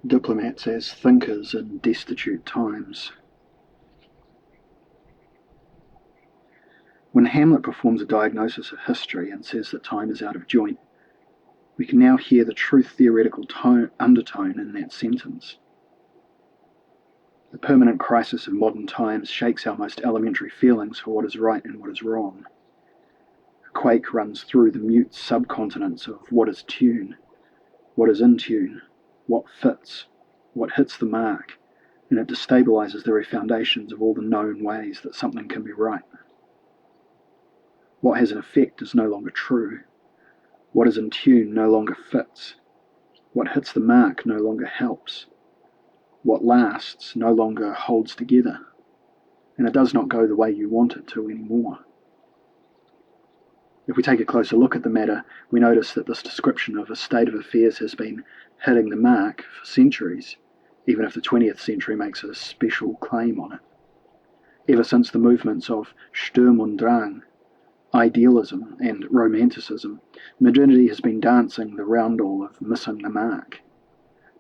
Diplomats as thinkers in destitute times. When Hamlet performs a diagnosis of history and says that time is out of joint, we can now hear the truth-theoretical undertone in that sentence. The permanent crisis of modern times shakes our most elementary feelings for what is right and what is wrong. A quake runs through the mute subcontinents of what is tune, what is in tune, what fits, what hits the mark, and it destabilizes the very foundations of all the known ways that something can be right. What has an effect is no longer true. What is in tune no longer fits. What hits the mark no longer helps. What lasts no longer holds together, and it does not go the way you want it to anymore. If we take a closer look at the matter, we notice that this description of a state of affairs has been hitting the mark for centuries, even if the 20th century makes a special claim on it. Ever since the movements of Sturm und Drang, idealism and romanticism, modernity has been dancing the roundel of missing the mark.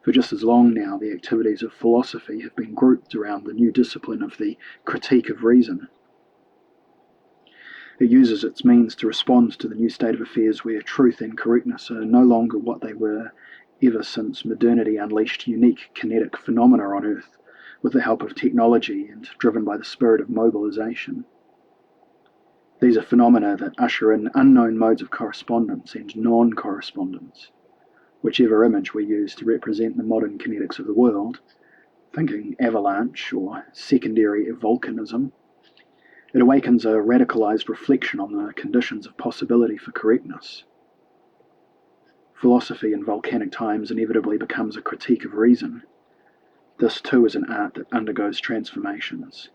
For just as long now, the activities of philosophy have been grouped around the new discipline of the critique of reason. It uses its means to respond to the new state of affairs where truth and correctness are no longer what they were ever since modernity unleashed unique kinetic phenomena on Earth with the help of technology and driven by the spirit of mobilization. These are phenomena that usher in unknown modes of correspondence and non-correspondence. Whichever image we use to represent the modern kinetics of the world, thinking avalanche or secondary volcanism, it awakens a radicalized reflection on the conditions of possibility for correctness. Philosophy in volcanic times inevitably becomes a critique of reason. This too is an art that undergoes transformations.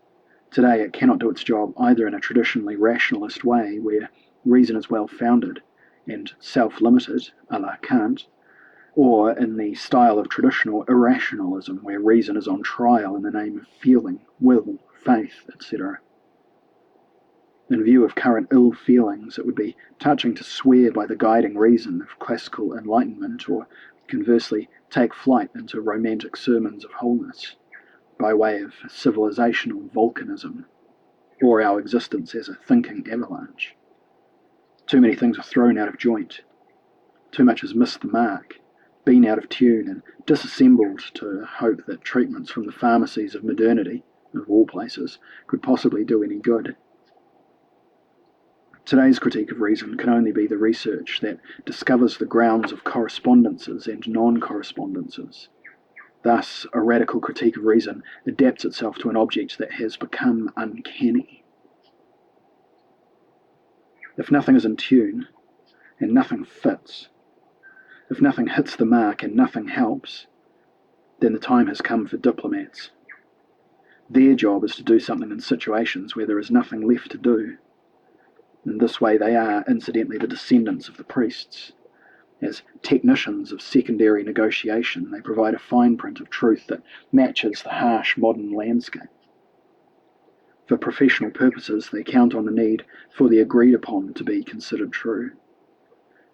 Today it cannot do its job either in a traditionally rationalist way where reason is well-founded and self-limited, a la Kant, or in the style of traditional irrationalism where reason is on trial in the name of feeling, will, faith, etc. In view of current ill feelings, it would be touching to swear by the guiding reason of classical enlightenment, or conversely take flight into romantic sermons of wholeness, by way of civilizational volcanism, or our existence as a thinking avalanche. Too many things are thrown out of joint. Too much has missed the mark, been out of tune, and disassembled to hope that treatments from the pharmacies of modernity, of all places, could possibly do any good. Today's critique of reason can only be the research that discovers the grounds of correspondences and non-correspondences. Thus, a radical critique of reason adapts itself to an object that has become uncanny. If nothing is in tune, and nothing fits, if nothing hits the mark and nothing helps, then the time has come for diplomats. Their job is to do something in situations where there is nothing left to do. In this way they are, incidentally, the descendants of the priests. As technicians of secondary negotiation, they provide a fine print of truth that matches the harsh modern landscape. For professional purposes, they count on the need for the agreed upon to be considered true.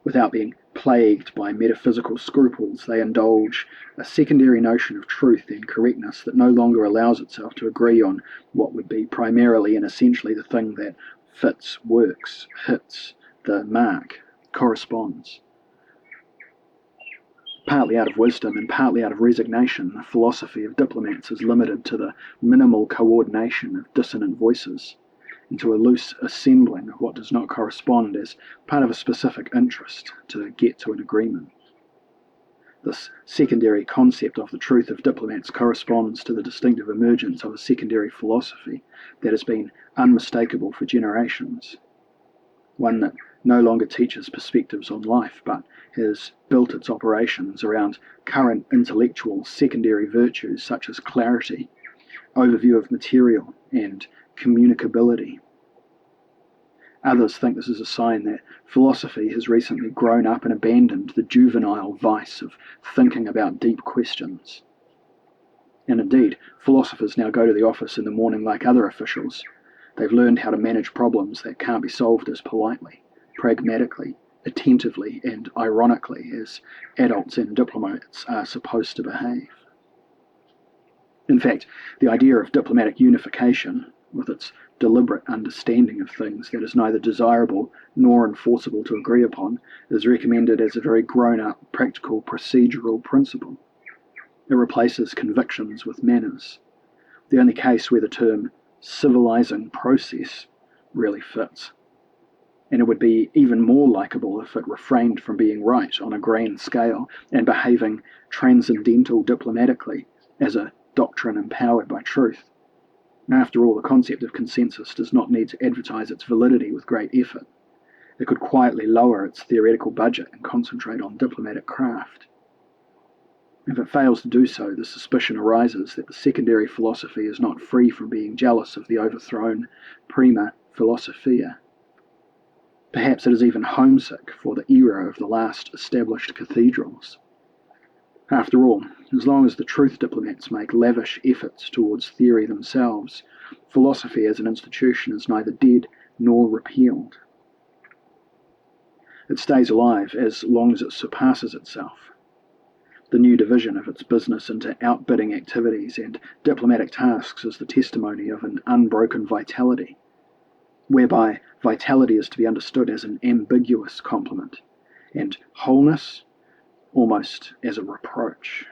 Without being plagued by metaphysical scruples, they indulge a secondary notion of truth and correctness that no longer allows itself to agree on what would be primarily and essentially the thing that fits, works, hits the mark, corresponds. Partly out of wisdom and partly out of resignation, the philosophy of diplomats is limited to the minimal coordination of dissonant voices, and to a loose assembling of what does not correspond as part of a specific interest to get to an agreement. This secondary concept of the truth of diplomats corresponds to the distinctive emergence of a secondary philosophy that has been unmistakable for generations, one that no longer teaches perspectives on life, but has built its operations around current intellectual secondary virtues such as clarity, overview of material, and communicability. Others think this is a sign that philosophy has recently grown up and abandoned the juvenile vice of thinking about deep questions. And indeed, philosophers now go to the office in the morning like other officials. They've learned how to manage problems that can't be solved as politely, pragmatically, attentively, and ironically as adults and diplomats are supposed to behave. In fact, the idea of diplomatic unification, with its deliberate understanding of things that is neither desirable nor enforceable to agree upon, is recommended as a very grown-up, practical, procedural principle. It replaces convictions with manners, the only case where the term civilizing process really fits. And it would be even more likeable if it refrained from being right on a grand scale and behaving transcendental diplomatically as a doctrine empowered by truth. After all, the concept of consensus does not need to advertise its validity with great effort. It could quietly lower its theoretical budget and concentrate on diplomatic craft. If it fails to do so, the suspicion arises that the secondary philosophy is not free from being jealous of the overthrown prima philosophia. Perhaps it is even homesick for the era of the last established cathedrals. After all, as long as the truth diplomats make lavish efforts towards theory themselves, philosophy as an institution is neither dead nor repealed. It stays alive as long as it surpasses itself. The new division of its business into outbidding activities and diplomatic tasks is the testimony of an unbroken vitality, whereby vitality is to be understood as an ambiguous complement, and wholeness almost as a reproach.